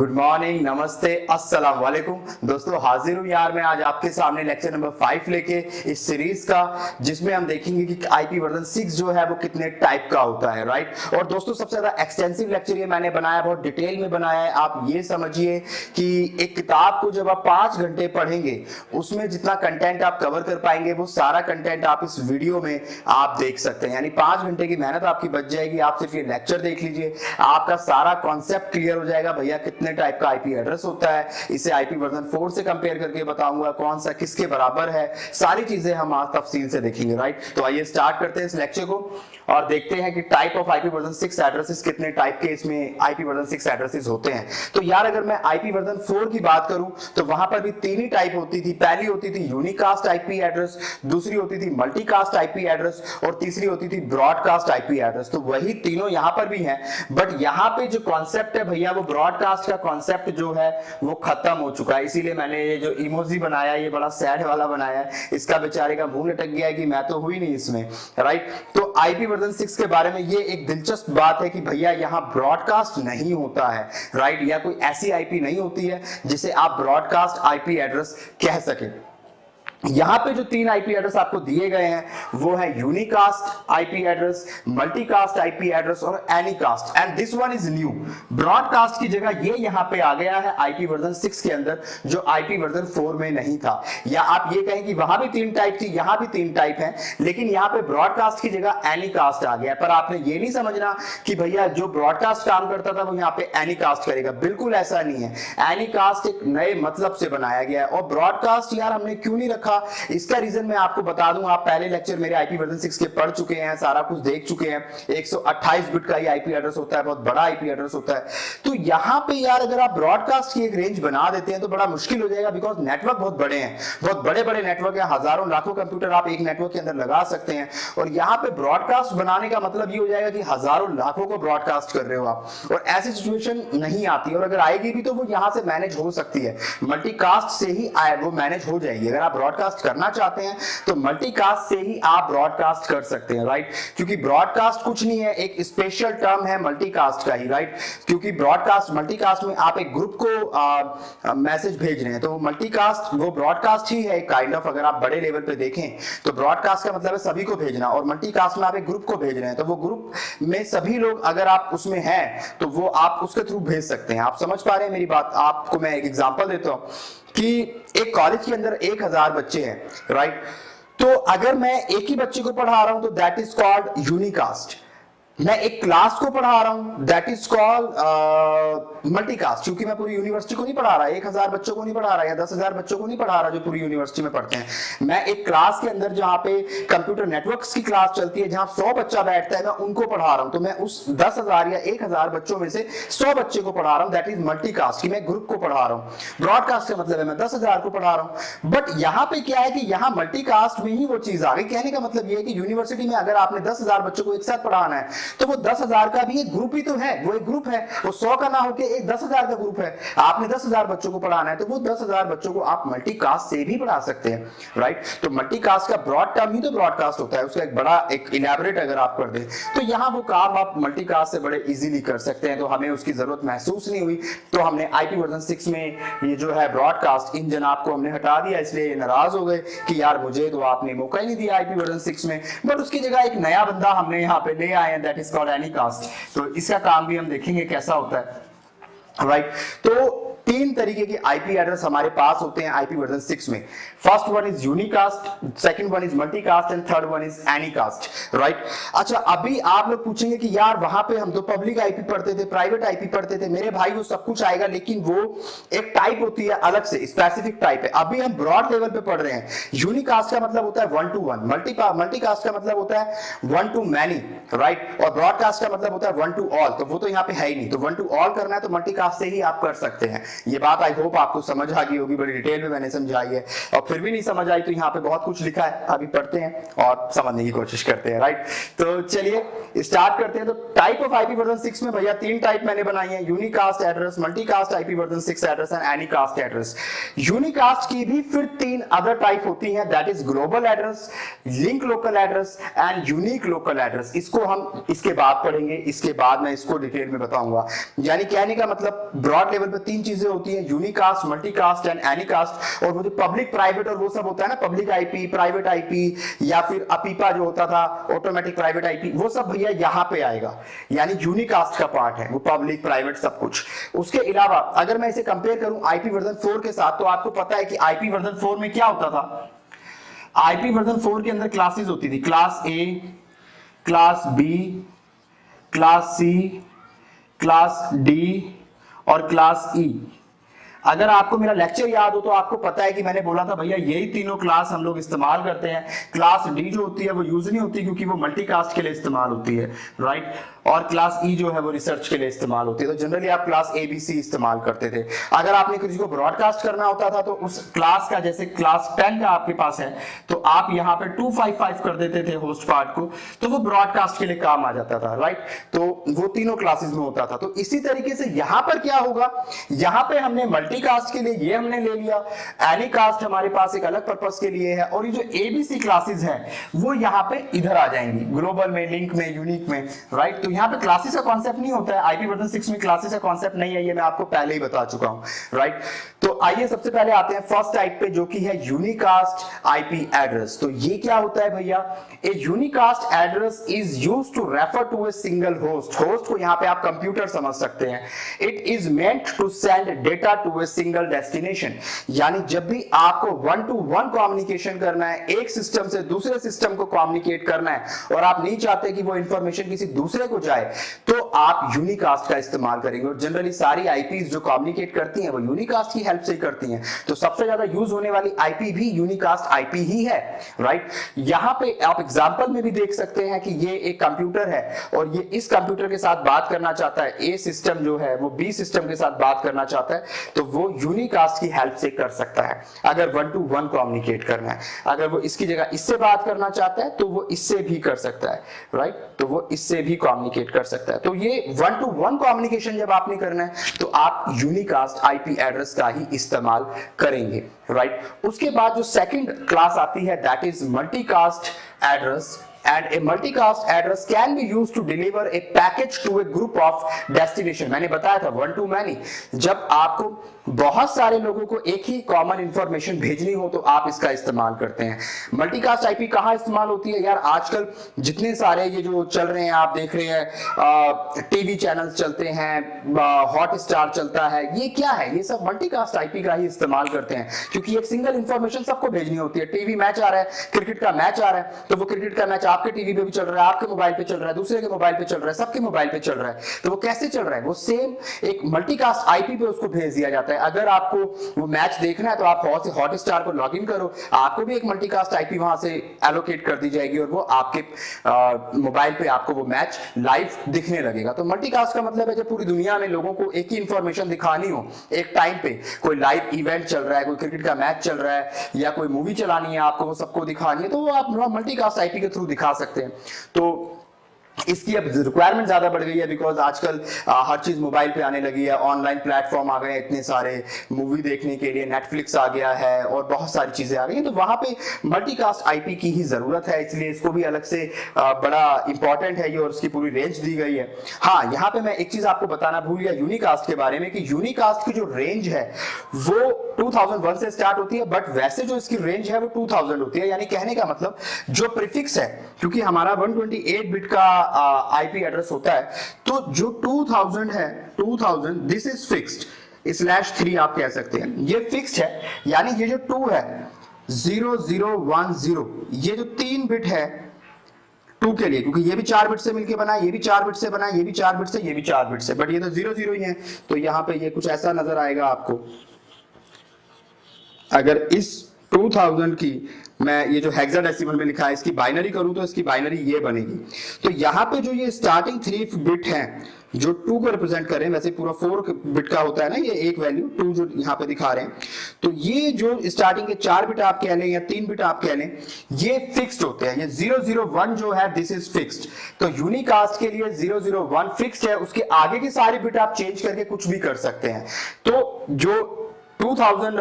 Good morning, नमस्ते, अस्सलाम वालेकुम। दोस्तों हाजिर हूं यार मैं आज आपके सामने लेक्चर नंबर 5 लेके इस सीरीज का, जिसमें हम देखेंगे कि आईपी वर्जन 6 जो है वो कितने टाइप का होता है, राइट। और दोस्तों सबसे ज्यादा एक्सटेंसिव लेक्चर ये मैंने बनाया, बहुत डिटेल में बनाया है। आप ये समझिए कि एक किताब को जब आप 5 घंटे पढ़ेंगे उसमें जितना कंटेंट आप कवर कर पाएंगे वो सारा कंटेंट आप इस वीडियो में आप देख सकते हैं। यानी 5 घंटे की मेहनत आपकी बच जाएगी। आप सिर्फ ये लेक्चर देख लीजिए, आपका सारा कॉन्सेप्ट क्लियर हो जाएगा। भैया कितने टाइप का आईपी एड्रेस होता है, इसे आईपी वर्जन 4 से कंपेयर करके बताऊंगा, कौन सा किसके बराबर है, सारी चीजें हम आज तफसील से देखेंगे, राइट। तो आइए स्टार्ट करते हैं इस लेक्चर को और देखते हैं कि type of IP version 6 addresses कितने टाइप के इसमें आईपी वर्जन 6 एड्रेसेस होते हैं। तो यार अगर मैं आईपी वर्जन 4 की बात करूं तो वहां पर भी 3 ही टाइप होती थी। पहली होती थी यूनिकास्ट आईपी एड्रेस, दूसरी होती थी मल्टीकास्ट आईपी एड्रेस और तीसरी होती थी ब्रॉडकास्ट आईपी एड्रेस। तो वही तीनों यहां पर भी हैं, बट यहां पे जो कॉन्सेप्ट है भैया वो ब्रॉडकास्ट का कॉन्सेप्ट जो है वो खत्म हो चुका है। इसीलिए मैंने ये जो इमोजी बनाया ये बड़ा सैड वाला बनाया है। इसका बेचारे का मुंह लटक गया है कि मैं तो हुई नहीं इसमें, राइट। तो आईपी वर्जन 6 के बारे में ये एक दिलचस्प बात है कि भैया यहां ब्रॉडकास्ट नहीं होता है, राइट। या कोई ऐसी आईपी नहीं होती है जिसे आप ब्रॉडकास्ट आईपी एड्रेस कह सके। यहां पे जो 3 आईपी एड्रेस आपको दिए गए हैं वो है unicast IP address, multicast IP address और anycast, and this one is new. Broadcast की जगह ये यहां पे आ गया है आईपी वर्जन 6 के अंदर, जो आईपी वर्जन 4 में नहीं था। या आप ये कहें कि वहां भी 3 टाइप थी, यहां भी 3 टाइप है, लेकिन यहां पे ब्रॉडकास्ट की जगह एनीकास्ट आ गया। पर आपने ये नहीं समझना कि भैया जो ब्रॉडकास्ट काम करता था वो यहां पे एनीकास्ट करेगा, बिल्कुल ऐसा नहीं है। एनीकास्ट एक नए मतलब से बनाया गया है। और ब्रॉडकास्ट यार हमने क्यों नहीं रखा, इसका रीजन मैं आपको बता दूं। आप पहले लेक्चर मेरे आईपी वर्जन 6 के पढ़ चुके हैं, सारा कुछ देख चुके हैं। 128 बिट का ये आईपी एड्रेस होता है, बहुत बड़ा आईपी एड्रेस होता है। तो यहां पे यार अगर आप ब्रॉडकास्ट की एक रेंज बना देते हैं तो बड़ा मुश्किल हो जाएगा, बिकॉज नेटवर्क बहुत बड़े हैं, बहुत बड़े बड़े नेटवर्क है, हजारों लाखों कंप्यूटर आप एक नेटवर्क के अंदर लगा सकते हैं। और यहां पे ब्रॉडकास्ट बनाने का मतलब ये हो जाएगा कि हजारों लाखों को ब्रॉडकास्ट कर रहे हो आप, और ऐसी सिचुएशन नहीं आती। और अगर आएगी भी तो वो यहां से मैनेज हो सकती है, मल्टीकास्ट से ही वो मैनेज हो जाएगी। अगर आप ब्रॉडकास्ट करना चाहते हैं तो मल्टीकास्ट से ही आप ब्रॉडकास्ट कर सकते हैं, राइट। क्योंकि ब्रॉडकास्ट कुछ नहीं है, एक स्पेशल टर्म है मल्टीकास्ट का ही, राइट। क्योंकि ब्रॉडकास्ट मल्टीकास्ट में आप एक ग्रुप को मैसेज भेज रहे हैं, तो मल्टीकास्ट वो ब्रॉडकास्ट ही है काइंड ऑफ। अगर आप बड़े लेवल पे देखें तो ब्रॉडकास्ट का मतलब है सभी को भेजना, और मल्टीकास्ट में आप एक ग्रुप को भेज रहे हैं, तो वो ग्रुप में सभी लोग अगर आप उसमें हैं तो वो आप उसके थ्रू भेज सकते हैं। आप समझ पा रहे हैं मेरी बात। आपको मैं एक एग्जांपल देता हूं कि एक कॉलेज के अंदर 1000 बच्चे हैं, राइट। तो अगर मैं एक ही बच्चे को पढ़ा रहा हूं तो दैट इज कॉल्ड यूनिकास्ट। मैं एक क्लास को पढ़ा रहा हूं दैट इज कॉल्ड मल्टीकास्ट, क्योंकि मैं पूरी यूनिवर्सिटी को नहीं पढ़ा रहा, 1000 बच्चों को नहीं पढ़ा रहा या 10,000 बच्चों को नहीं पढ़ा रहा जो पूरी यूनिवर्सिटी में पढ़ते हैं। मैं एक क्लास के अंदर जहां पे कंप्यूटर नेटवर्क्स की क्लास चलती है, जहां 100 बच्चा बैठता है, मैं उनको पढ़ा रहा हूं। तो मैं उस 10,000 या 1000 बच्चों में से 100 बच्चे को पढ़ा रहा हूं, दैट इज मल्टीकास्ट, कि मैं ग्रुप को पढ़ा रहा हूं। ब्रॉडकास्ट का मतलब है मैं 10,000 को पढ़ा रहा हूं। बट यहां पे क्या है कि यहां मल्टीकास्ट में ही वो चीज आ गई। कहने का मतलब ये है कि यूनिवर्सिटी में अगर आपने 10,000 बच्चों को एक साथ पढ़ाना है तो वो 10,000 का भी एक ग्रुप ही तो है, वो एक ग्रुप है, वो 100 का ना होके एक 10,000 का ग्रुप है। आपने 10,000 बच्चों को पढ़ाना है तो वो 10,000 बच्चों को आप मल्टीकास्ट से भी पढ़ा सकते हैं, राइट। तो मल्टीकास्ट का ब्रॉड टर्म ही तो ब्रॉडकास्ट होता है, उसका एक बड़ा एक इलैबोरेट अगर आप कर दें तो यहां वो काम आप मल्टीकास्ट से बड़े इजीली कर सकते हैं। तो हमें उसकी जरूरत महसूस नहीं हुई। तो हमने आईपी वर्जन 6 में ये जो है ब्रॉडकास्ट इन जनाब को हमने हटा दिया, इसलिए नाराज हो गए कि यार मुझे तो आपने मौका ही नहीं दिया आईपी वर्जन 6 में। बट उसकी जगह एक नया बंदा हमने यहाँ पे ले आए हैं, दैट इज कॉल्ड एनीकास्ट। तो इसका काम भी हम देखेंगे कैसा होता है, राइट। तो 3 तरीके के आईपी एड्रेस हमारे पास होते हैं आईपी वर्जन 6 में। First one is unicast, second one is multicast and third one is Anycast, right. अच्छा, अभी आप लोग पूछेंगे कि यार वहां पे हम तो पब्लिक आईपी पढ़ते थे, प्राइवेट आईपी पढ़ते थे। मेरे भाई वो सब कुछ आएगा, लेकिन वो एक टाइप होती है अलग से, स्पेसिफिक टाइप है। अभी हम ब्रॉड लेवल पे पढ़ रहे हैं। यूनिकास्ट का मतलब होता है 1 to 1, मल्टीकास्ट का मतलब होता है 1 to many, राइट। और ब्रॉडकास्ट का मतलब होता है 1 to all, तो वो तो यहाँ पे है ही नहीं। तो 1 to all करना है तो मल्टीकास्ट से ही आप कर सकते हैं। ये बात आई होप आपको समझ आ गई होगी, बड़ी डिटेल में मैंने समझाई है। और फिर भी नहीं समझ आई तो यहाँ पे बहुत कुछ लिखा है, अभी पढ़ते हैं और समझने की कोशिश करते हैं, राइट। तो चलिए स्टार्ट करते हैं। तो टाइप ऑफ आईपी वर्जन 6 में भैया 3 टाइप मैंने बनाई है, unicast address, multicast IP version 6 address and anycast address. Unicast की भी फिर 3 अदर टाइप होती है, that is global address, link local address and unique local address. इसको हम इसके बाद पढ़ेंगे, इसके बाद मैं इसको डिटेल में बताऊंगा। यानी कहने का मतलब ब्रॉड लेवल पे 3 चीजें होती हैं, यूनिकास्ट, मल्टीकास्ट एंड एनीकास्ट। और वो जो पब्लिक प्राइवेट और वो सब होता है ना, पब्लिक आईपी, प्राइवेट आईपी या फिर अपीपा जो होता था, ऑटोमेटिक प्राइवेट आईपी, वो सब भैया यहां पे आएगा, यानी यूनिकास्ट का पार्ट है वो, पब्लिक प्राइवेट सब कुछ। उसके अलावा अगर मैं इसे कंपेयर करूं आईपी वर्जन 4 के साथ, तो आपको पता है कि आईपी वर्जन 4 में क्या होता था। आईपी वर्जन 4 के अंदर क्लासेस होती थी, class A, class B, class C, class D और क्लास ई। अगर आपको मेरा लेक्चर याद हो तो आपको पता है कि मैंने बोला था भैया यही तीनों क्लास हम लोग इस्तेमाल करते हैं। क्लास डी जो होती है वो यूज नहीं होती क्योंकि वो मल्टीकास्ट के लिए इस्तेमाल होती है, राइट। और क्लास ई जो है वो रिसर्च के लिए इस्तेमाल होती है। तो जनरली आप क्लास ए बी सी इस्तेमाल करते थे। अगर आपने किसी को ब्रॉडकास्ट करना होता था तो उस क्लास का, जैसे क्लास 10 का आपके पास है, तो आप यहाँ पे 255 कर देते थे होस्ट पार्ट को, तो वो ब्रॉडकास्ट के लिए काम आ जाता था, राइट। तो वो तीनों क्लासेस में होता था। तो इसी तरीके से यहाँ पर क्या होगा, यहाँ पे हमने मल्टीकास्ट के लिए ये हमने ले लिया, एनीकास्ट हमारे पास एक अलग पर्पस के लिए है, और ये जो एबीसी क्लासेस हैं वो यहाँ पे इधर आ जाएंगी, ग्लोबल में, लिंक में, यूनिक में, राइट। तो यहाँ पे क्लासेस का कॉन्सेप्ट नहीं होता है, आईपी वर्जन 6 में क्लासेस का कॉन्सेप्ट नहीं है, ये मैं आपको पहले ही बता चुका हूं, राइट। तो आइए सबसे पहले आते हैं फर्स्ट टाइप पे, जो कि है यूनिकास्ट आईपी एड्रेस। तो ये क्या होता है भैया, a unicast address is used to refer to a single host. Host को यहाँ पे आप कंप्यूटर समझ सकते हैं। It is meant to send data to a single destination, यानी जब भी आपको 1 to 1 कम्युनिकेशन करना है, एक सिस्टम से दूसरे सिस्टम को कम्युनिकेट करना है, और आप नहीं चाहते कि वो इंफॉर्मेशन किसी दूसरे को जाए, तो आप यूनिकास्ट का इस्तेमाल करेंगे। और जनरली सारी आईपीज जो कम्युनिकेट करती हैं वो यूनिकास्ट की हेल्प से करती हैं। तो सबसे ज्यादा यूज होने वाली आईपी भी यूनिकास्ट आईपी ही है, राइट। यहां पे आप एग्जांपल में भी देख सकते हैं कि ये एक कंप्यूटर है और ये इस कंप्यूटर के साथ बात करना चाहता है, ए सिस्टम जो है वो बी सिस्टम के साथ बात करना चाहता है, तो वो यूनिकास्ट की हेल्प से कर सकता है अगर 1 to 1 कम्युनिकेट करना है। अगर वो इसकी जगह इससे बात करना चाहता है तो वो इससे भी कर सकता है, राइट। तो वो इससे भी कम्युनिकेट कर सकता है। तो ये 1 to 1 कम्युनिकेशन जब आपने करना है तो आप यूनिकास्ट आईपी एड्रेस का ही इस्तेमाल करेंगे, राइट। उसके बाद जो सेकंड क्लास आती है that is multicast address, and a multicast address can be used to deliver a package to a group of destination। मैंने बताया था 1 to many, जब आपको बहुत सारे लोगों को एक ही कॉमन इंफॉर्मेशन भेजनी हो तो आप इसका इस्तेमाल करते हैं। मल्टीकास्ट आईपी कहां इस्तेमाल होती है यार, आजकल जितने सारे ये जो चल रहे हैं आप देख रहे हैं, टीवी चैनल्स चलते हैं, हॉट स्टार चलता है, ये क्या है, ये सब मल्टीकास्ट आईपी का ही इस्तेमाल करते हैं, क्योंकि एक सिंगल इंफॉर्मेशन सबको भेजनी होती है। टीवी मैच आ रहा है, क्रिकेट का मैच आ रहा है, तो वो क्रिकेट का मैच आपके टीवी पे भी चल रहा है, आपके मोबाइल पे चल रहा है, दूसरे के मोबाइल पे चल रहा है, सबके मोबाइल पे चल रहा है। तो वो कैसे चल रहा है, वो सेम एक मल्टीकास्ट आईपी पे उसको भेज दिया जाता है। अगर आपको वो मैच देखना है तो आप हॉट स्टार को लॉग इन करो, आपको भी एक मल्टीकास्ट आईपी वहां से एलोकेट कर दी जाएगी और वो आपके मोबाइल पे आपको वो मैच लाइव दिखने लगेगा। तो मल्टीकास्ट का मतलब है जब पूरी दुनिया में लोगों को एक ही इंफॉर्मेशन दिखानी हो एक टाइम पे, कोई लाइव इवेंट चल रहा है, कोई क्रिकेट का मैच चल रहा है या कोई मूवी चलानी है आपको, वो सबको दिखानी है, तो वो आप मल्टीकास्ट आईपी के थ्रू दिखा सकते हैं। तो इसकी अब रिक्वायरमेंट ज्यादा बढ़ गई है बिकॉज आजकल हर चीज मोबाइल पे आने लगी है, ऑनलाइन प्लेटफॉर्म आ गए हैं इतने सारे, मूवी देखने के लिए नेटफ्लिक्स आ गया है और बहुत सारी चीजें आ गई हैं, तो वहां पे मल्टीकास्ट आईपी की ही जरूरत है, इसलिए इसको भी अलग से बड़ा इंपॉर्टेंट है ये और इसकी पूरी रेंज दी गई है। हाँ, यहाँ पे मैं एक चीज आपको बताना भूल गया यूनिकास्ट के बारे में कि यूनिकास्ट की जो रेंज है वो 2001 से स्टार्ट होती है, बट वैसे जो इसकी रेंज है वो 2000 होती है। यानी कहने का मतलब जो प्रीफिक्स है, क्योंकि हमारा 128 बिट का आईपी एड्रेस होता है, तो जो 2000 है, 2000 दिस इज फिक्स्ड, /3 आप कह सकते हैं, ये फिक्स्ड है। यानी ये जो 2 है 0010, ये जो 3 बिट है 2 के लिए, क्योंकि ये भी 4 बिट से मिलके बना है, ये भी 4 बिट से बना है, ये भी 4 बिट से, ये भी 4 बिट से, बट ये तो 00 ही है। तो यहां पे ये कुछ ऐसा नजर आएगा आपको। अगर इस 2000 की मैं ये जो हेक्साडेसिमल में लिखा है इसकी बाइनरी करूं तो इसकी बाइनरी ये बनेगी। तो यहां पे जो ये स्टार्टिंग 3 बिट है जो 2 को रिप्रेजेंट कर रहे हैं, वैसे पूरा 4 बिट का होता है ना ये एक वैल्यू 2 जो यहाँ पे दिखा रहे हैं, तो ये जो स्टार्टिंग के 4 बिट आप कह लें या 3 बिट आप कह लें, ये फिक्स्ड होते हैं। ये 001 जो है दिस इज फिक्स्ड। तो यूनिकास्ट के लिए 001 फिक्स्ड है, उसके आगे की सारी बिट आप चेंज करके कुछ भी कर सकते हैं। तो जो 2000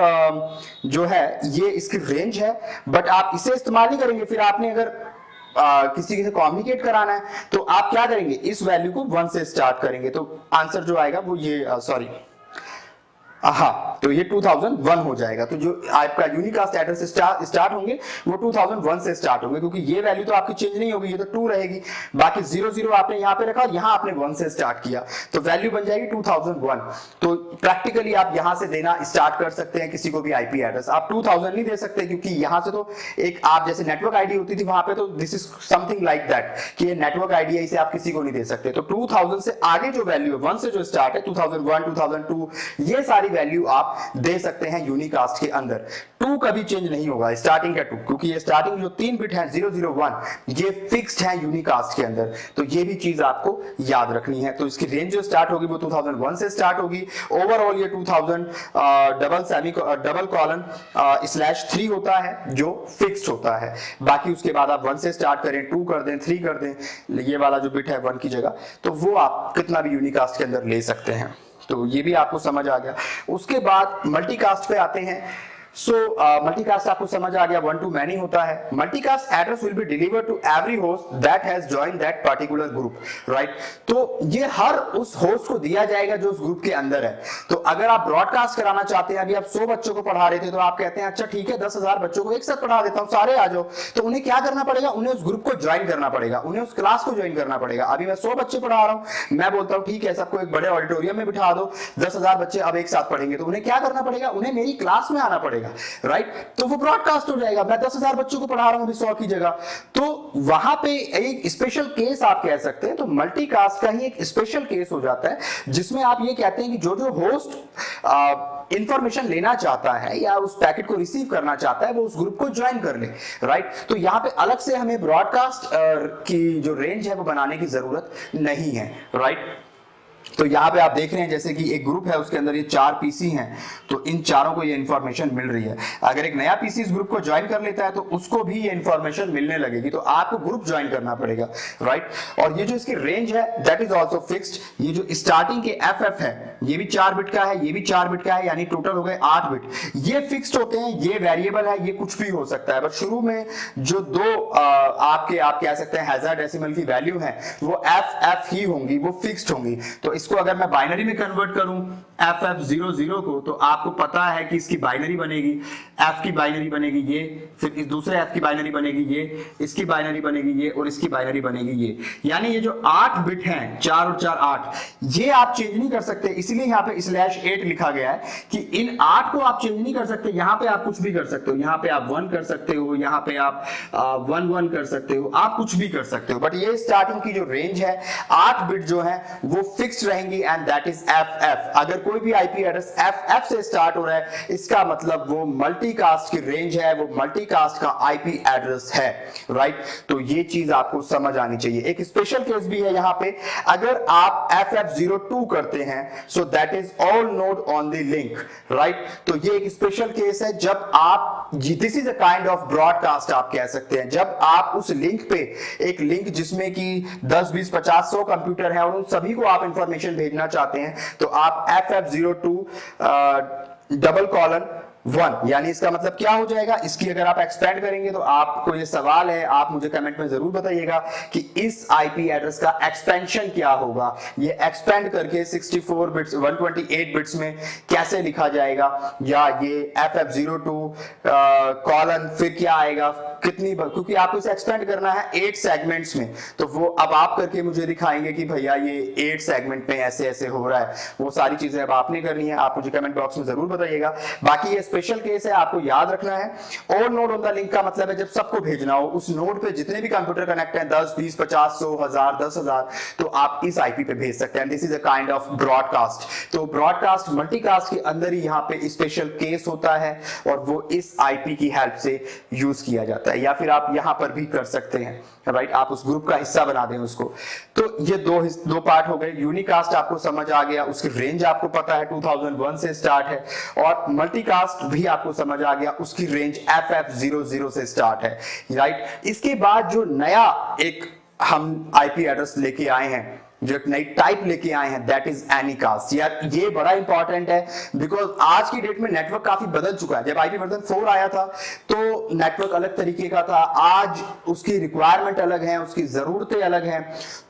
जो है ये इसकी रेंज है, बट आप इसे इस्तेमाल नहीं करेंगे। फिर आपने अगर किसी से कम्युनिकेट कराना है तो आप क्या करेंगे, इस वैल्यू को 1 से स्टार्ट करेंगे। तो आंसर जो आएगा वो ये सॉरी हाँ, तो ये 2001 हो जाएगा। तो जो आपका यूनिकास्ट एड्रेस स्टार्ट होंगे वो 2001 से स्टार्ट होंगे, क्योंकि ये वैल्यू तो आपकी चेंज नहीं होगी, ये तो 2 रहेगी। बाकी 00 आपने यहाँ पे रखा, यहाँ आपने 1 से स्टार्ट किया, तो वैल्यू बन जाएगी 2001। तो प्रैक्टिकली आप यहाँ से देना स्टार्ट कर सकते हैं किसी को भी आईपी एड्रेस। आप 2000 नहीं दे सकते, क्योंकि यहाँ से तो एक आप जैसे नेटवर्क आईडी होती थी वहां पे, तो this is something like that कि ये नेटवर्क आईडी है, इसे आप किसी को नहीं दे सकते। तो 2000 से आगे जो वैल्यू है 1 से जो स्टार्ट है 2001 2002 ये सारी वैल्यू आप दे सकते हैं यूनिकास्ट के अंदर। 2 कभी चेंज नहीं होगा, स्टार्टिंग का 2, क्योंकि ये स्टार्टिंग जो 3 बिट है 001 ये फिक्स्ड है यूनिकास्ट के अंदर। तो ये भी चीज आपको याद रखनी है। तो इसकी रेंज जो स्टार्ट होगी वो 2001 से स्टार्ट होगी। ओवरऑल ये 2000 डबल कॉलन /3 होता है जो फिक्स्ड होता है। बाकी उसके बाद आप 1 से स्टार्ट करें, 2 कर दें, 3 कर दें, ये वाला जो बिट है 1 की जगह, तो वो आप कितना भी यूनिकास्ट के अंदर ले सकते हैं। तो ये भी आपको समझ आ गया। उसके बाद मल्टीकास्ट पे आते हैं। सो मल्टीकास्ट आपको समझ आ गया, 1 to many होता है। Multicast address will be delivered to every host that has joined that particular group, right. तो ये हर उस होस्ट को दिया जाएगा जो उस ग्रुप के अंदर है। तो अगर आप ब्रॉडकास्ट कराना चाहते हैं, अभी आप 100 बच्चों को पढ़ा रहे थे, तो आप कहते हैं अच्छा ठीक है 10,000 बच्चों को एक साथ पढ़ा देता हूं, सारे आ जाओ। तो उन्हें क्या करना पड़ेगा, उन्हें उस ग्रुप को ज्वाइन करना पड़ेगा, उन्हें उस क्लास को ज्वाइन करना पड़ेगा। अभी मैं 100 बच्चे पढ़ा रहा हूं, मैं बोलता हूं ठीक है सबको एक बड़े ऑडिटोरियम में बिठा दो, 10,000 बच्चे अब एक साथ पढ़ेंगे। तो उन्हें क्या करना पड़ेगा, उन्हें मेरी क्लास में आना पड़ेगा, राइट। तो वो ब्रॉडकास्ट हो जाएगा। मैं 10,000 बच्चों को पढ़ा रहा हूं अभी 100 की जगह, तो वहां पे एक स्पेशल केस आप कह सकते हैं। तो मल्टीकास्ट का ही एक स्पेशल केस हो जाता है, जिसमें आप ये कहते हैं कि जो जो होस्ट इंफॉर्मेशन लेना चाहता है या उस पैकेट को रिसीव करना चाहता है वो उस ग्रुप को ज्वाइन कर ले, राइट। तो यहां पे अलग से हमें ब्रॉडकास्ट की जो रेंज है वो बनाने की जरूरत नहीं है, राइट। तो यहाँ पे आप देख रहे हैं जैसे कि एक ग्रुप है, उसके अंदर ये 4 पीसी हैं, तो इन चारों को ये इंफॉर्मेशन मिल रही है। अगर एक नया पीसी इस ग्रुप को ज्वाइन कर लेता है तो उसको भी ये इंफॉर्मेशन मिलने लगेगी। तो आपको ग्रुप ज्वाइन करना पड़ेगा, राइट। और ये जो इसकी रेंज है दैट इज आल्सो फिक्स्ड। ये जो स्टार्टिंग के FF है ये भी 4 बिट का है, ये भी 4 बिट का है, यानी टोटल हो गए 8 बिट। ये फिक्स्ड होते हैं, ये वेरिएबल है, ये कुछ भी हो सकता है। बट शुरू में जो 2 आप कह सकते हैं हेक्साडेसिमल की वैल्यू है वो FF ही होंगी, वो फिक्स्ड होंगी। तो इसको अगर मैं बाइनरी में कन्वर्ट करूं FF00 को, तो आपको पता है कि इसकी बाइनरी बनेगी, F की बाइनरी बनेगी ये, फिर इस दूसरे F की बाइनरी बनेगी ये, इसकी बाइनरी बनेगी ये, और इसकी बाइनरी बनेगी ये। यानी ये जो 8 बिट हैं, 4 और 4 8, ये आप चेंज नहीं कर सकते। इसीलिए यहाँ पे /8 लिखा गया है कि इन 8 को आप चेंज नहीं कर सकते। यहाँ पे आप कुछ भी कर सकते हो, यहाँ पे आप 1 कर सकते हो, यहाँ पे आप 1 कर सकते हो, आप कुछ भी कर सकते हो। बट ये स्टार्टिंग की जो रेंज है 8 बिट जो है वो फिक्स्ड रहेंगी, एंड दैट इज FF। अगर कोई भी आईपी एड्रेस FF से स्टार्ट हो रहा है, इसका मतलब वो मल्टीकास्ट की रेंज है, वो मल्टीकास्ट का आईपी एड्रेस है, राइट। तो ये चीज आपको समझ आनी चाहिए। एक स्पेशल केस भी है यहाँ पे, अगर आप FF02 करते हैं, so that is all node on the link, right. तो ये एक स्पेशल केस है जब आप, this is a kind of broadcast आप कह सकते हैं, जब आप उस लिंक पे, एक लिंक जिसमें कि 10 20 50 100 कंप्यूटर है और उन सभी को आप इंफॉर्मेशन भेजना चाहते हैं, तो आप FF02 :1, यानी इसका मतलब क्या हो जाएगा। इसकी अगर आप एक्सपेंड करेंगे, तो आपको ये सवाल है, आप मुझे कमेंट में जरूर बताइएगा कि इस आईपी एड्रेस का एक्सपेंशन क्या होगा। ये एक्सपेंड करके 64 बिट्स 128 बिट्स में कैसे लिखा जाएगा, या ये FF02 : फिर क्या आएगा, कितनी, क्योंकि आपको इसे एक्सपेंड करना है 8 सेगमेंट्स में। तो वो अब आप करके मुझे दिखाएंगे कि भैया ये 8 सेगमेंट में ऐसे ऐसे हो रहा है। वो सारी चीजें अब आपने करनी है, आप मुझे कमेंट बॉक्स में जरूर बताइएगा। बाकी ये स्पेशल केस है, आपको याद रखना है। All node on the link का मतलब है जब सबको भेजना हो, उस नोड पे जितने भी कंप्यूटर कनेक्ट हैं 10, 20, 50, 100, 1000, 10,000, तो आप इस आईपी पे भेज सकते हैं। This is a kind of broadcast. तो ब्रॉडकास्ट मल्टीकास्ट के अंदर ही यहाँ पे स्पेशल केस होता है और वो इस आईपी की हेल्प से यूज किया जाता है, या फिर आप यहां पर भी कर सकते हैं, राइट। आप उस ग्रुप का हिस्सा बना दें उसको। तो ये दो पार्ट हो गए। यूनिकास्ट आपको समझ आ गया, उसकी रेंज आपको पता है 2001 से स्टार्ट है, और मल्टीकास्ट भी आपको समझ आ गया, उसकी रेंज FF00 से स्टार्ट है, राइट। इसके बाद जो नया एक हम आईपी एड्रेस लेके आए हैं, जो एक नई टाइप लेके आए हैं, दैट इज एनीकास्ट। यार ये बड़ा इंपॉर्टेंट है बिकॉज आज की डेट में नेटवर्क काफी बदल चुका है। जब आईपी वर्जन 4 आया था तो नेटवर्क अलग तरीके का था, आज उसकी रिक्वायरमेंट अलग है, उसकी जरूरतें अलग हैं।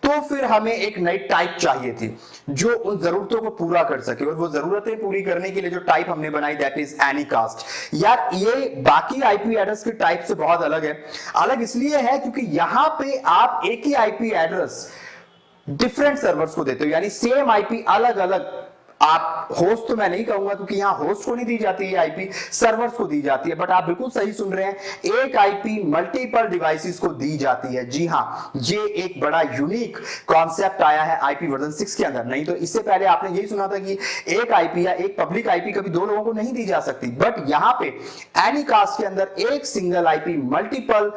तो फिर हमें एक नई टाइप चाहिए थी जो उन जरूरतों को पूरा कर सके, और वो जरूरतें पूरी करने के लिए जो टाइप हमने बनाई दैट इज एनीकास्ट। यार ये बाकी आईपी एड्रेस की टाइप से बहुत अलग है। अलग इसलिए है क्योंकि यहां पे आप एक ही आईपी एड्रेस डिफरेंट सर्वर्स को देते हो, यानी सेम आईपी अलग अलग, आप होस्ट तो मैं नहीं कहूंगा क्योंकि यहां होस्ट को नहीं दी जाती है आईपी, सर्वर्स को दी जाती है। बट आप बिल्कुल सही सुन रहे हैं, एक आईपी मल्टीपल डिवाइसेस को दी जाती है। जी हां, ये एक बड़ा यूनिक कॉन्सेप्ट आया है आईपी वर्जन 6 के अंदर। नहीं तो इससे पहले आपने यही सुना था कि एक आईपी या एक पब्लिक आईपी कभी दो लोगों को नहीं दी जा सकती। बट यहां पे एनीकास्ट के अंदर एक सिंगल आईपी मल्टीपल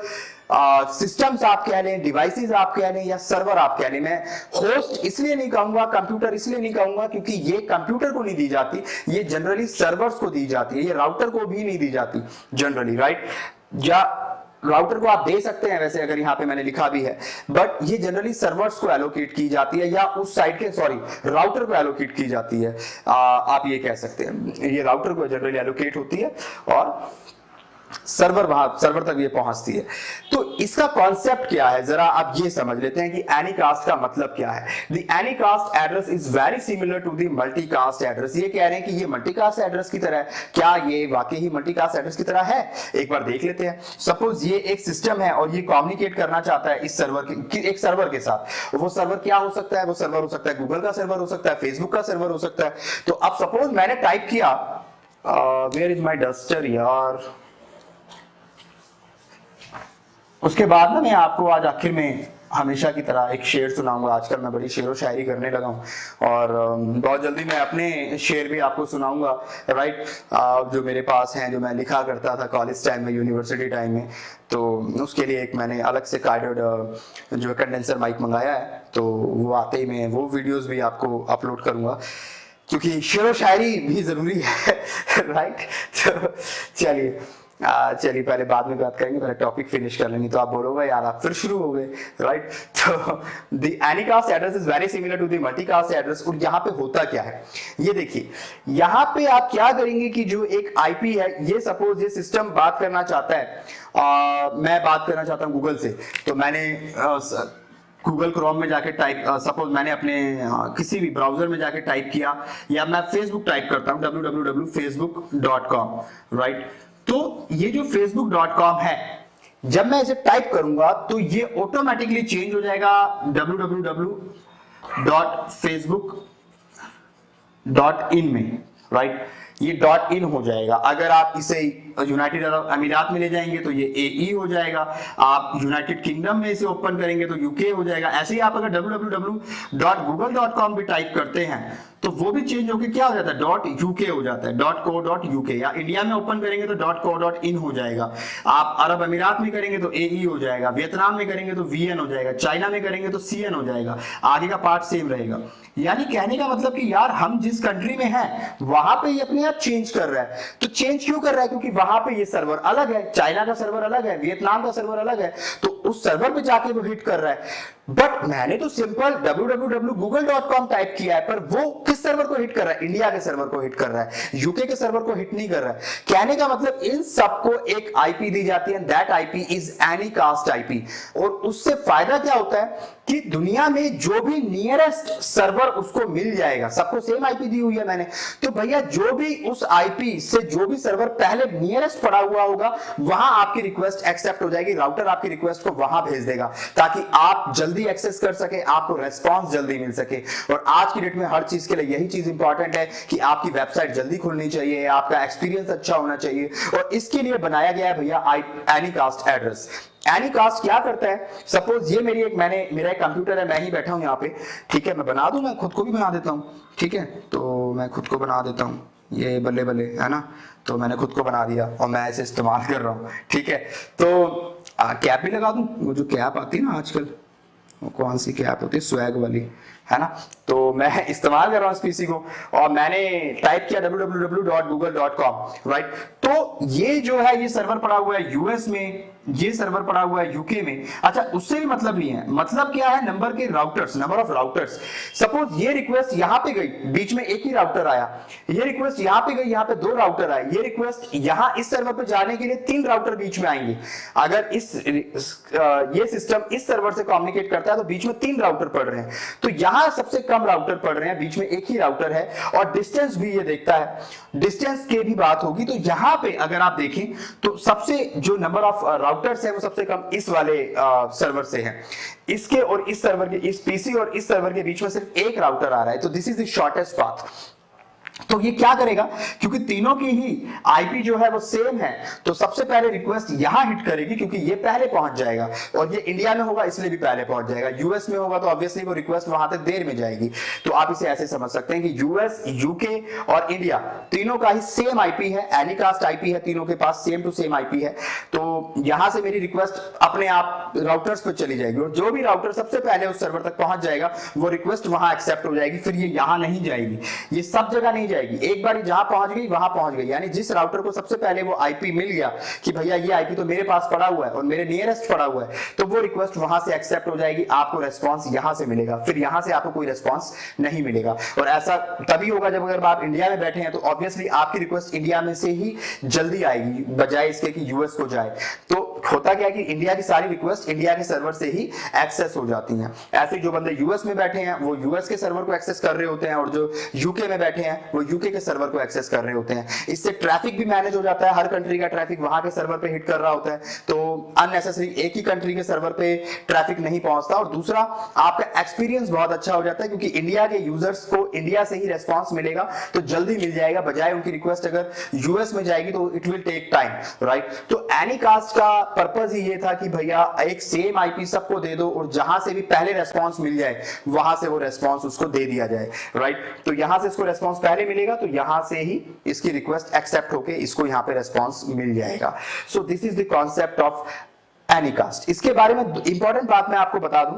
सिस्टम्स आप कह लें, डिवाइसेस आप कह लें, या सर्वर आप कह लें। मैं होस्ट इसलिए नहीं कहूंगा, कंप्यूटर इसलिए नहीं कहूंगा क्योंकि ये कंप्यूटर को नहीं दी जाती, ये जनरली सर्वर्स को दी जाती है, ये राउटर को भी नहीं दी जाती जनरली, राइट। या राउटर को आप दे सकते हैं वैसे, अगर यहां पे मैंने लिखा भी है, बट ये जनरली सर्वर्स को एलोकेट की जाती है, या उस साइड के राउटर को एलोकेट की जाती है। आप ये कह सकते हैं ये राउटर को जनरली एलोकेट होती है और सर्वर तक ये पहुंचती है। तो इसका कॉन्सेप्ट क्या है, जरा आप ये समझ लेते हैं कि एनीकास्ट का मतलब क्या है। The anycast address is very similar to the multicast address. ये कह रहे हैं कि ये मल्टीकास्ट एड्रेस की तरह है। क्या ये वाकई ही मल्टीकास्ट एड्रेस की तरह है? एक बार देख लेते हैं। सपोज ये एक सिस्टम है और ये कम्युनिकेट करना चाहता है इस सर्वर एक सर्वर के साथ। वो सर्वर क्या हो सकता है? वो सर्वर हो सकता है गूगल का सर्वर हो सकता है, फेसबुक का सर्वर हो सकता है। तो अब सपोज मैंने टाइप किया वेयर इज माई डस्टर यार, उसके बाद ना मैं आपको आज आखिर में हमेशा की तरह एक शेर सुनाऊंगा। आजकल मैं बड़ी शेर व शायरी करने लगा हूं और बहुत जल्दी मैं अपने शेर भी आपको सुनाऊंगा, राइट। जो मेरे पास हैं, जो मैं लिखा करता था कॉलेज टाइम में, यूनिवर्सिटी टाइम में, तो उसके लिए एक मैंने अलग से कार्डेड जो कंडेंसर माइक मंगाया है। तो वो आते ही मैं वो वीडियोज भी आपको अपलोड करूंगा क्योंकि शेर व शायरी भी जरूरी है, राइट। तो चलिए पहले बाद में बात करेंगे, पहले टॉपिक फिनिश कर लेंगे। तो आप बोलोगे यार आप फिर शुरू हो गए, राइट। तो the anycast address is very similar to the multicast address. और यहाँ पे होता क्या है ये देखिए, यहाँ पे आप क्या करेंगे कि जो एक आईपी है, ये सपोज ये सिस्टम बात करना चाहता है, मैं बात करना चाहता हूँ गूगल से। तो मैंने गूगल क्रोम में जाके टाइप, सपोज मैंने अपने किसी भी ब्राउजर में जाके टाइप किया, या मैं फेसबुक टाइप करता हूँ www.facebook.com, राइट। तो ये जो facebook.com है, जब मैं इसे टाइप करूंगा तो ये ऑटोमेटिकली चेंज हो जाएगा www.facebook.in में, राइट। ये .in हो जाएगा। अगर आप इसे यूनाइटेड अरब अमीरात में ले जाएंगे तो ये AE हो जाएगा। आप यूनाइटेड किंगडम में इसे ओपन करेंगे तो UK हो जाएगा। ऐसे ही आप अगर www.google.com भी टाइप करते हैं तो वो भी चेंज होकर क्या हो जाता है, .uk हो जाता है, .co.uk। या इंडिया में ओपन करेंगे तो .co.in हो जाएगा। आप अरब अमीरात में करेंगे तो AE हो जाएगा, वियतनाम में करेंगे तो VN हो जाएगा, चाइना में करेंगे तो CN हो जाएगा। आगे का पार्ट सेम रहेगा। यानी कहने का मतलब कि यार हम जिस कंट्री में हैं वहां पे ये अपने आप चेंज कर रहा है। तो चेंज क्यों कर रहा है? क्योंकि वहां पे ये सर्वर अलग है, चाइना का सर्वर अलग है, वियतनाम का सर्वर अलग है, तो उस सर्वर पे जाके वो हिट कर रहा है। बट मैंने तो सिंपल www.google.com टाइप किया है, पर वो किस सर्वर को हिट कर रहा है? इंडिया के सर्वर को हिट कर रहा है, यूके के सर्वर को हिट नहीं कर रहा है। कहने का मतलब इन सबको एक आईपी दी जाती है, that IP is Anycast IP. और उससे फायदा क्या होता है कि दुनिया में जो भी नियरेस्ट सर्वर उसको मिल जाएगा। सबको सेम आईपी दी हुई है मैंने, तो भैया जो भी उस आईपी से जो भी सर्वर पहले नियरेस्ट पड़ा हुआ होगा, वहां आपकी रिक्वेस्ट एक्सेप्ट हो जाएगी। राउटर आपकी रिक्वेस्ट को वहां भेज देगा ताकि आप जल्दी जल्दी एक्सेस कर सके, आपको रेस्पॉन्स जल्दी मिल सके। और आज की डेट में हर चीज के लिए यही चीज इंपॉर्टेंट है कि आपकी वेबसाइट जल्दी खुलनी चाहिए, आपका एक्सपीरियंस अच्छा होना चाहिए, और इसके लिए बनाया गया है भैया एनीकास्ट एड्रेस। एनीकास्ट क्या करता है, सपोज ये मेरा एक कंप्यूटर है, मैं ही बैठा हूं यहाँ पे, ठीक है, मैं बना दूं, मैं खुद को भी बना देता हूं, ठीक है, तो मैं खुद को बना देता हूं, ये बल्ले बल्ले है ना, तो मैंने खुद को बना दिया और मैं इसे इस्तेमाल कर रहा हूं, ठीक है। तो कैप भी लगा दूं, वो जो कैप आती है ना आजकल, वो कौन सी कैप होती है, स्वैग वाली, है ना, तो मैं इस्तेमाल कर रहा हूं इस पीसी को, और मैंने टाइप किया www.google.com, राइट। तो ये जो है ये सर्वर पड़ा हुआ है यूएस में, ये सर्वर पड़ा हुआ है यूके में। अच्छा, उससे भी मतलब नहीं है, मतलब क्या है, नंबर ऑफ राउटर्स। सपोज ये रिक्वेस्ट यहां पे गई, बीच में एक ही राउटर आया, ये रिक्वेस्ट यहां पे गई, यहां पे 2 राउटर आए, ये रिक्वेस्ट यहां इस सर्वर पे जाने के लिए 3 राउटर बीच में आएंगे। अगर ये सिस्टम इस सर्वर से कम्युनिकेट करता है तो बीच में 3 राउटर पड़ रहे हैं, तो यहां सबसे कम राउटर पड़ रहे हैं, बीच में एक ही राउटर है, और डिस्टेंस भी ये देखता है, डिस्टेंस की भी बात होगी। तो यहां पे अगर आप देखें तो सबसे जो नंबर ऑफ राउटर्स है वो सबसे कम इस वाले सर्वर से है, इसके और इस सर्वर के, इस पीसी और इस सर्वर के बीच में सिर्फ एक राउटर आ रहा है, तो this is the shortest path. तो ये क्या करेगा, क्योंकि तीनों की ही आईपी जो है वो सेम है, तो सबसे पहले रिक्वेस्ट यहां हिट करेगी, क्योंकि ये पहले पहुंच जाएगा, और ये इंडिया में होगा इसलिए भी पहले पहुंच जाएगा, यूएस में होगा तो ऑब्वियसली वो रिक्वेस्ट वहां तक देर में जाएगी। तो आप इसे ऐसे समझ सकते हैं कि यूएस, यूके और इंडिया तीनों का ही सेम आईपी है, एनीकास्ट आईपी है, तीनों के पास सेम टू सेम आईपी है। तो यहां से मेरी रिक्वेस्ट अपने आप राउटर्स पर चली जाएगी, और जो भी राउटर सबसे पहले उस सर्वर तक पहुंच जाएगा वो रिक्वेस्ट वहां एक्सेप्ट हो जाएगी, फिर ये यहां नहीं जाएगी, ये सब जगह नहीं जाएगी, एक बार जहां पहुंच गई वहां पहुंच गई। यानी जिस राउटर को सबसे पहले वो आईपी मिल गया कि भैया ये आईपी तो मेरे पास पड़ा हुआ है और मेरे नियरेस्ट पड़ा हुआ है, तो वो रिक्वेस्ट वहां से एक्सेप्ट हो जाएगी, आपको रेस्पॉन्स यहां से मिलेगा, फिर यहां से आपको कोई रेस्पॉन्स नहीं मिलेगा। और ऐसा तभी होगा जब अगर आप इंडिया में बैठे हैं, तो ऑब्वियसली आपकी रिक्वेस्ट इंडिया में से ही जल्दी आएगी, बजाय इसके कि यूएस को जाए। तो होता क्या है कि इंडिया की सारी रिक्वेस्ट इंडिया के सर्वर से ही एक्सेस हो जाती हैं। ऐसे जो बंदे यूएस में बैठे हैं वो यूएस के सर्वर को एक्सेस कर रहे होते हैं, और जो यूके में बैठे हैं वो यूके के सर्वर को एक्सेस कर रहे होते हैं। इससे ट्रैफिक भी मैनेज हो जाता है, हर कंट्री का ट्रैफिक वहां के सर्वर पे हिट कर रहा होता है, तो अननेसेसरी एक ही कंट्री के सर्वर पे ट्रैफिक नहीं पहुंचता। और दूसरा, आपका एक्सपीरियंस बहुत अच्छा हो जाता है, क्योंकि इंडिया के यूजर्स को इंडिया से ही रेस्पॉन्स मिलेगा, तो जल्दी मिल जाएगा, बजाय उनकी रिक्वेस्ट अगर यूएस में जाएगी तो it will take time, right. तो एनीकास्ट का पर्पस ही ये था कि भैया एक सेम आईपी सबको दे दो, और जहां से भी पहले रेस्पॉन्स मिल जाए वहां से वो रेस्पॉन्स उसको दे दिया जाए, राइट। तो यहां से इसको रेस्पॉन्स पहले मिलेगा, तो यहां से ही इसकी रिक्वेस्ट एक्सेप्ट होके इसको यहां पे रेस्पॉन्स मिल जाएगा। So this is the concept of Anycast. इसके बारे में इंपॉर्टेंट बात मैं आपको बता दूं,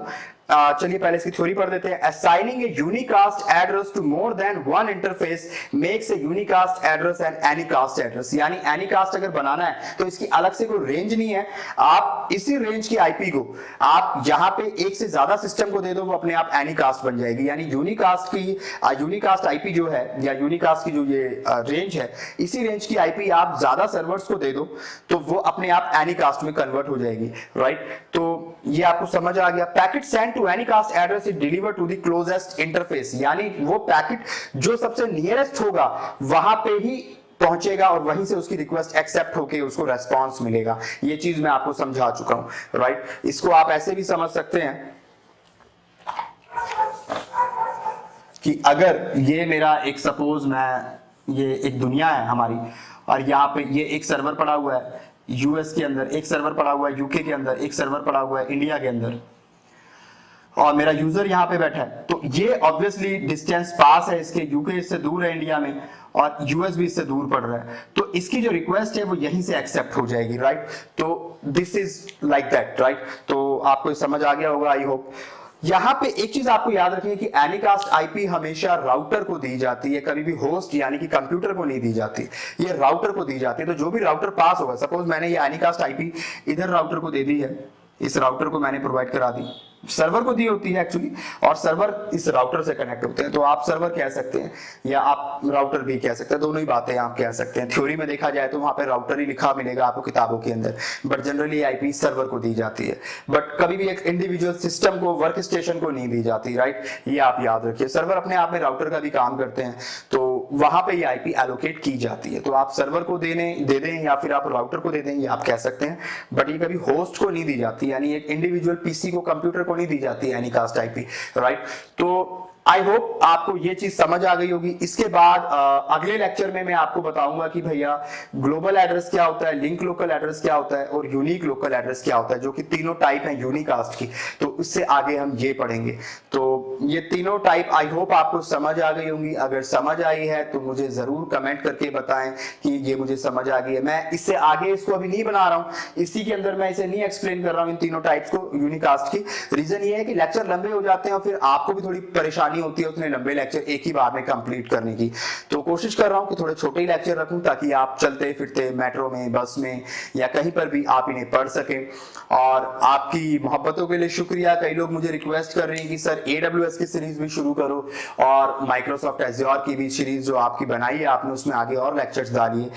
चलिए पहले इसकी थ्योरी पढ़ देते हैं। Assigning a unicast address to more than one interface makes a unicast address and anycast address. यानी एनीकास्ट अगर बनाना है तो इसकी अलग से कोई रेंज नहीं है, आप इसी रेंज की आईपी को आप यहां पे एक से ज्यादा सिस्टम को दे दो, वो अपने आप एनीकास्ट बन जाएगी। यानी यूनिकास्ट आईपी जो है, या यूनिकास्ट की जो ये रेंज है, इसी रेंज की आईपी आप ज्यादा सर्वर्स को दे दो तो वो अपने आप एनीकास्ट में कन्वर्ट हो जाएगी, राइट। तो ये आपको समझ आ गया। Packet send to anycast address is delivered to the closest interface, यानी वो पैकेट जो सबसे नियरेस्ट होगा वहां पे ही पहुंचेगा, और वहीं से उसकी रिक्वेस्ट एक्सेप्ट होके उसको रेस्पॉन्स मिलेगा। ये चीज मैं आपको समझा चुका हूं, राइट। इसको आप ऐसे भी समझ सकते हैं कि अगर ये मेरा एक सपोज ये एक दुनिया है हमारी, और यहाँ पे ये एक सर्वर पड़ा हुआ है यूएस के अंदर, एक सर्वर पड़ा हुआ है यूके के अंदर, एक सर्वर पड़ा हुआ है इंडिया के अंदर, और मेरा यूजर यहाँ पे बैठा है। तो ये ऑब्वियसली डिस्टेंस पास है इसके, यूके इससे दूर है इंडिया में, और यूएस भी इससे दूर पड़ रहा है, तो इसकी जो रिक्वेस्ट है वो यहीं से एक्सेप्ट हो जाएगी, राइट। तो this is like that, right. तो आपको समझ आ गया होगा, आई होप। यहां पे एक चीज आपको याद रखनी है कि एनीकास्ट आईपी हमेशा राउटर को दी जाती है, कभी भी होस्ट यानी कि कंप्यूटर को नहीं दी जाती, ये राउटर को दी जाती है। तो जो भी राउटर पास होगा, सपोज मैंने ये एनीकास्ट आईपी इधर राउटर को दे दी है, इस राउटर को मैंने प्रोवाइड करा दी, सर्वर को दी होती है एक्चुअली, और सर्वर इस राउटर से कनेक्ट होते हैं, तो आप सर्वर कह सकते हैं या आप राउटर भी कह सकते हैं, दोनों ही बातें आप कह सकते हैं। थ्योरी में देखा जाए तो वहां पे राउटर ही लिखा मिलेगा आपको किताबों के अंदर, बट जनरली आईपी सर्वर को दी जाती है, बट कभी भी एक इंडिविजुअल सिस्टम को, वर्क स्टेशन को नहीं दी जाती, राइट। ये आप याद रखिए। सर्वर अपने आप में राउटर का भी काम करते हैं, तो वहां पे ये आईपी एलोकेट की जाती है। तो आप सर्वर को दे दें या फिर आप राउटर को दे दें, ये आप कह सकते हैं, बट ये कभी होस्ट को नहीं दी जाती, यानी एक इंडिविजुअल पीसी को, कंप्यूटर को नहीं दी जाती है एनीकास्ट आईपी, राइट। तो आई होप आपको ये चीज समझ आ गई होगी। इसके बाद अगले लेक्चर में मैं आपको बताऊंगा कि भैया ग्लोबल एड्रेस क्या होता है, लिंक लोकल एड्रेस क्या होता है और यूनिक लोकल एड्रेस क्या होता है, जो कि तीनों टाइप हैं यूनिकास्ट की। तो इससे आगे हम ये पढ़ेंगे। तो ये तीनों टाइप आई होप आपको समझ आ गई होंगी। अगर समझ आई है तो मुझे जरूर कमेंट करके बताएं कि ये मुझे समझ आ गई है। मैं इससे आगे इसको अभी नहीं बना रहा हूं, इसी के अंदर मैं इसे नहीं एक्सप्लेन कर रहा हूं इन तीनों टाइप्स को यूनिकास्ट की। रीजन ये है कि लेक्चर लंबे हो जाते हैं और फिर आपको भी थोड़ी परेशानी होती है उतने लंबे लेक्चर एक ही बार में कंप्लीट करने की। तो कोशिश कर रहा हूं कि थोड़े छोटे ही लेक्चर रखूं ताकि आप चलते फिरते मेट्रो में, बस में या कहीं पर भी आप इन्हें पढ़ सकें। और आपकी मोहब्बतों के लिए शुक्रिया। कई लोग मुझे रिक्वेस्ट कर रहे हैं कि सर AWS की सीरीज भी शुरू करो और माइक्रोसॉफ्ट एज़्योर की भी सीरीज जो आपकी बनाई है आपने, उसमें आगे और लेक्चर्स डालिए।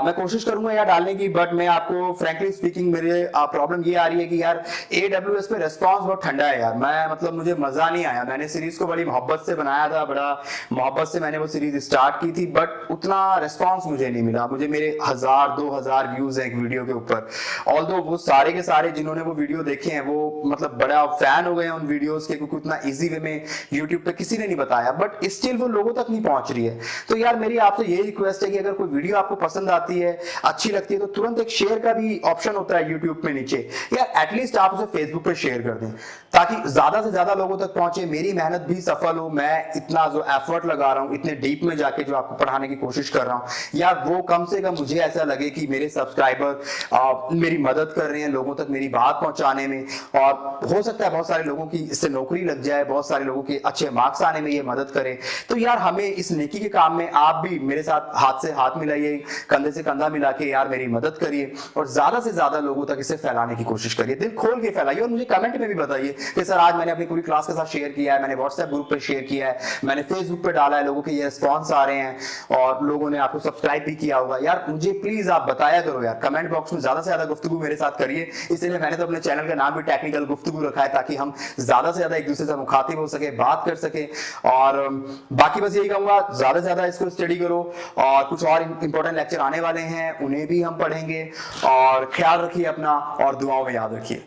मैं कोशिश करूंगा यार डालने की, बट मैं आपको फ्रैंकली स्पीकिंग मेरे प्रॉब्लम ये आ रही है कि यार AWS पे रेस्पॉन्स बहुत ठंडा है यार। मैं मतलब मुझे मजा नहीं आया। मैंने सीरीज को बड़ी मोहब्बत से बनाया था, बड़ा मोहब्बत से मैंने वो सीरीज स्टार्ट की थी, बट उतना रिस्पांस मुझे नहीं मिला। मुझे मेरे 1000-2000 व्यूज हैं एक वीडियो के ऊपर। ऑल्दो वो सारे के सारे जिन्होंने वो वीडियो देखे हैं वो मतलब बड़ा फैन हो गए हैं उन वीडियोस के, क्योंकि उतना इजी वे में यूट्यूब पे किसी ने नहीं बताया, बट स्टिल वो लोगों तक नहीं पहुंच रही है। तो यार मेरी आपसे यही रिक्वेस्ट है कि अगर कोई वीडियो आपको पसंद आती है, अच्छी लगती है, तो तुरंत एक शेयर का भी ऑप्शन होता है यूट्यूब में नीचे, यार एटलीस्ट आप उसे फेसबुक पे शेयर कर दें ताकि ज्यादा से ज्यादा लोगों तक पहुंचे, मेरी मेहनत भी सफल हो। मैं इतना जो एफर्ट लगा रहा हूं, इतने डीप में जाके जो आपको पढ़ाने की कोशिश कर रहा हूं, यार वो कम से कम मुझे ऐसा लगे कि मेरे सब्सक्राइबर मेरी मदद कर रहे हैं लोगों तक मेरी बात पहुंचाने में। और हो सकता है बहुत सारे लोगों की इससे नौकरी लग जाए, बहुत सारे लोगों के अच्छे मार्क्स आने में ये मदद करे। तो यार हमें इस नेकी के काम में आप भी मेरे साथ हाथ से हाथ मिलाइए, कंधे से कंधा मिला के यार मेरी मदद करिए और ज्यादा से ज्यादा लोगों तक इसे फैलाने की कोशिश करिए। दिल खोल के फैलाइए और मुझे कमेंट में भी बताइए कि सर आज मैंने अपनी पूरी क्लास के साथ शेयर किया है, मैंने व्हाट्सएप ग्रुप पे शेयर किया है, मैंने फेसबुक पे डाला है, लोगों के ये रिस्पॉन्स आ रहे हैं और लोगों ने आपको सब्सक्राइब भी किया होगा। यार मुझे प्लीज आप बताया करो यार, कमेंट बॉक्स में ज्यादा से ज्यादा गुफ्तगू मेरे साथ करिए। इसलिए मैंने तो अपने चैनल का नाम भी टेक्निकल गुफ्तगू रखा है ताकि हम ज्यादा से ज्यादा एक दूसरे से मुखातिब हो सके, बात कर सके। और बाकी बस यही कहूंगा, ज्यादा से ज्यादा इसको स्टडी करो और कुछ और इंपॉर्टेंट लेक्चर आने वाले हैं, उन्हें भी हम पढ़ेंगे। और ख्याल रखिए अपना और दुआओं में याद रखिए।